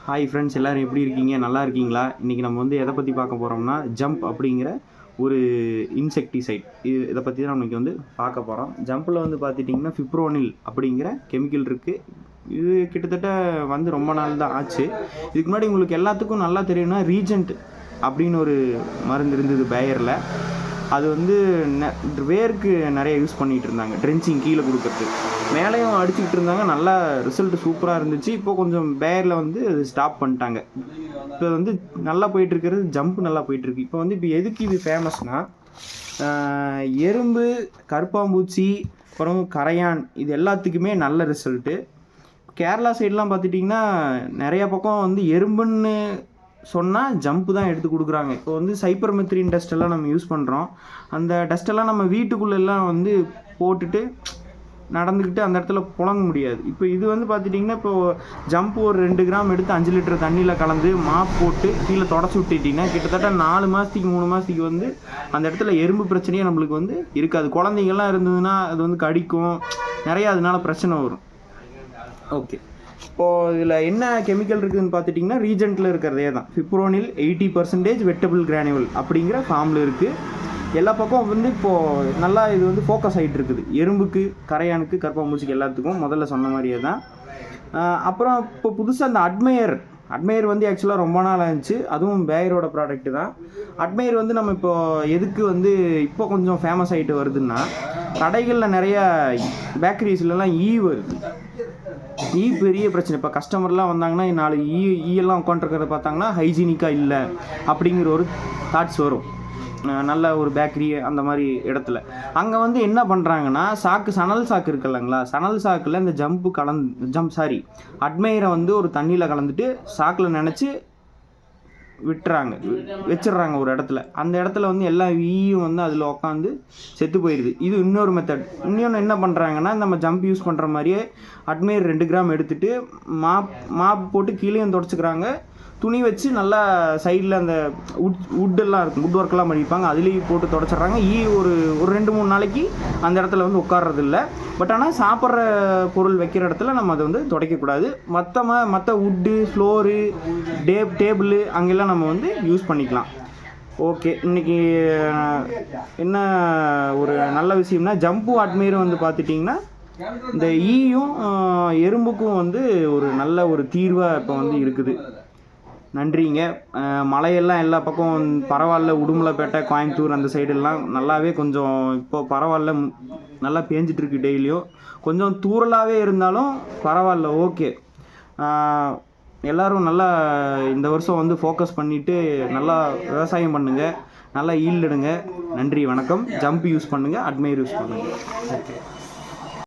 Hi friends, எல்லோரும் எப்படி இருக்கீங்க? நல்லா இருக்கீங்களா? இன்றைக்கி நம்ம வந்து எதை பற்றி பார்க்க போகிறோம்னா ஜம்ப் அப்படிங்கிற ஒரு இன்செக்டிசைட். இதை பற்றி தான் நம்ம வந்து பார்க்க போகிறோம். ஜம்பில் வந்து பார்த்துட்டிங்கன்னா ஃபிப்ரோனில் அப்படிங்கிற கெமிக்கல் இருக்குது. இது கிட்டத்தட்ட வந்து ரொம்ப நாள் தான் ஆச்சு. இதுக்கு முன்னாடி உங்களுக்கு எல்லாத்துக்கும் நல்லா தெரியும்னா ரீஜெண்ட் அப்படின்னு ஒரு மருந்து இருந்தது பேயரில். அது வந்து வேருக்கு நிறைய யூஸ் பண்ணிகிட்டு இருந்தாங்க, ட்ரென்ச்சிங் கீழே கொடுக்கறது. மேலேயும் அடிச்சுக்கிட்டு இருந்தாங்க, நல்லா ரிசல்ட் சூப்பராக இருந்துச்சு. இப்போது கொஞ்சம் பேயரில் வந்து ஸ்டாப் பண்ணிட்டாங்க. இப்போ வந்து நல்லா போயிட்டுருக்கிறது ஜம்ப் நல்லா போயிட்டுருக்கு. இப்போ வந்து எதுக்கு இது ஃபேமஸ்னால், எறும்பு, கருப்பாம்பூச்சி, அப்புறம் கரையான், இது எல்லாத்துக்குமே நல்ல ரிசல்ட்டு. கேரளா சைட்லாம் பார்த்துட்டிங்கன்னா நிறையா பக்கம் வந்து எறும்புன்னு சொன்னால் ஜம்ப்பு தான் எடுத்து கொடுக்குறாங்க. இப்போ வந்து சைப்பர்மெத்ரின் டஸ்ட்டெல்லாம் நம்ம யூஸ் பண்ணுறோம். அந்த டஸ்ட்டெல்லாம் நம்ம வீட்டுக்குள்ளெல்லாம் வந்து போட்டுட்டு நடந்துக்கிட்டு அந்த இடத்துல புழங்க முடியாது. இப்போ இது வந்து பார்த்துட்டிங்கன்னா, இப்போது ஜம்ப் ஒரு 2 கிராம் எடுத்து 5 லிட்டர் தண்ணியில் கலந்து மாப் போட்டு கீழே தொடச்சி விட்டுட்டிங்கன்னா கிட்டத்தட்ட 4 மாதத்துக்கு 3 மாதத்துக்கு வந்து அந்த இடத்துல எறும்பு பிரச்சனையே நம்மளுக்கு வந்து இருக்காது. குழந்தைங்கள்லாம் இருந்ததுன்னா அது வந்து கடிக்கும், நிறையா அதனால பிரச்சனை வரும். ஓகே, இப்போது இதில் என்ன கெமிக்கல் இருக்குதுன்னு பார்த்துட்டிங்கன்னா ரீஜெண்ட்டில் இருக்கிறதே தான். ஃபிப்ரோனில் 80% வெட்டபிள் கிரானியூல் அப்படிங்கிற ஃபார்மில் இருக்குது. எல்லா பக்கம் வந்து இப்போது நல்லா இது வந்து ஃபோக்கஸ் ஆகிட்டு இருக்குது. எறும்புக்கு, கரையானுக்கு, கருப்பாம்பூச்சிக்கு எல்லாத்துக்கும் முதல்ல சொன்ன மாதிரியே தான். அப்புறம் இப்போ புதுசாக அந்த அட்மையர் வந்து ஆக்சுவலாக ரொம்ப நாள் ஆச்சு. அதுவும் பேயரோட ப்ராடக்ட்டு தான். அட்மையர் வந்து நம்ம இப்போது எதுக்கு வந்து இப்போ கொஞ்சம் ஃபேமஸ் ஆகிட்டு வருதுன்னா, கடைகளில் நிறையா பேக்கரிஸ்லாம் வருது. பெரிய பிரச்சனை. இப்போ கஸ்டமர்லாம் வந்தாங்கன்னா 4 ஈயெல்லாம் உட்காந்துருக்கிறத பார்த்தாங்கன்னா ஹைஜீனிக்காக இல்லை அப்படிங்கிற ஒரு தாட்ஸ் வரும். நல்ல ஒரு பேக்கரி அந்த மாதிரி இடத்துல அங்கே வந்து என்ன பண்ணுறாங்கன்னா, சணல் சாக்கு இருக்குல்லங்களா, சணல் சாக்கில் இந்த அட்மையரை வந்து ஒரு தண்ணியில் கலந்துட்டு சாக்கில் நினச்சி வச்சிடுறாங்க ஒரு இடத்துல. அந்த இடத்துல வந்து எல்லா ஈயும் வந்து அதில் உட்காந்து செத்து போயிடுது. இது இன்னொரு மெத்தட். இன்னொன்று என்ன பண்ணுறாங்கன்னா, நம்ம ஜம்ப் யூஸ் பண்ணுற மாதிரியே அட்மையர் 2 கிராம் எடுத்துகிட்டு மாப் போட்டு கீழேயும் தொடச்சிக்கிறாங்க. துணி வச்சு நல்லா சைடில் அந்த வுட்டெல்லாம் இருக்கும், வுட் ஒர்க்கெல்லாம் பண்ணியிருப்பாங்க, அதுலேயும் போட்டு தொடச்சிட்றாங்க. ஒரு 2-3 நாளைக்கு அந்த இடத்துல வந்து உட்கார்றது இல்லை. பட் ஆனால் சாப்பிட்ற பொருள் வைக்கிற இடத்துல நம்ம அதை வந்து துடைக்கக்கூடாது. மற்ற வுட்டு, ஃப்ளோரு, டேபிள் அங்கெல்லாம் நம்ம வந்து யூஸ் பண்ணிக்கலாம். ஓகே, இன்றைக்கி என்ன ஒரு நல்ல விஷயம்னா, ஜம்பு அட்மையரும் வந்து பார்த்துட்டிங்கன்னா இந்த ஈயும் எறும்புக்கும் வந்து ஒரு நல்ல ஒரு தீர்வாக இப்போ வந்து இருக்குது. நன்றிங்க. மழையெல்லாம் எல்லா பக்கம் பரவாயில்ல. உடுமலைப்பேட்டை, கோயம்புத்தூர் அந்த சைடெல்லாம் நல்லாவே கொஞ்சம் இப்போ பரவாயில்ல, நல்லா பேஞ்சிட்ருக்கு. டெய்லியும் கொஞ்சம் தூறலாகவே இருந்தாலும் பரவாயில்ல. ஓகே, எல்லோரும் நல்லா இந்த வருஷம் வந்து ஃபோக்கஸ் பண்ணிவிட்டு நல்லா விவசாயம் பண்ணுங்கள், நல்லா ஈல்டு எடுங்க. நன்றி, வணக்கம். ஜம்ப் யூஸ் பண்ணுங்கள், அட்மையர் யூஸ் பண்ணுங்கள். ஓகே.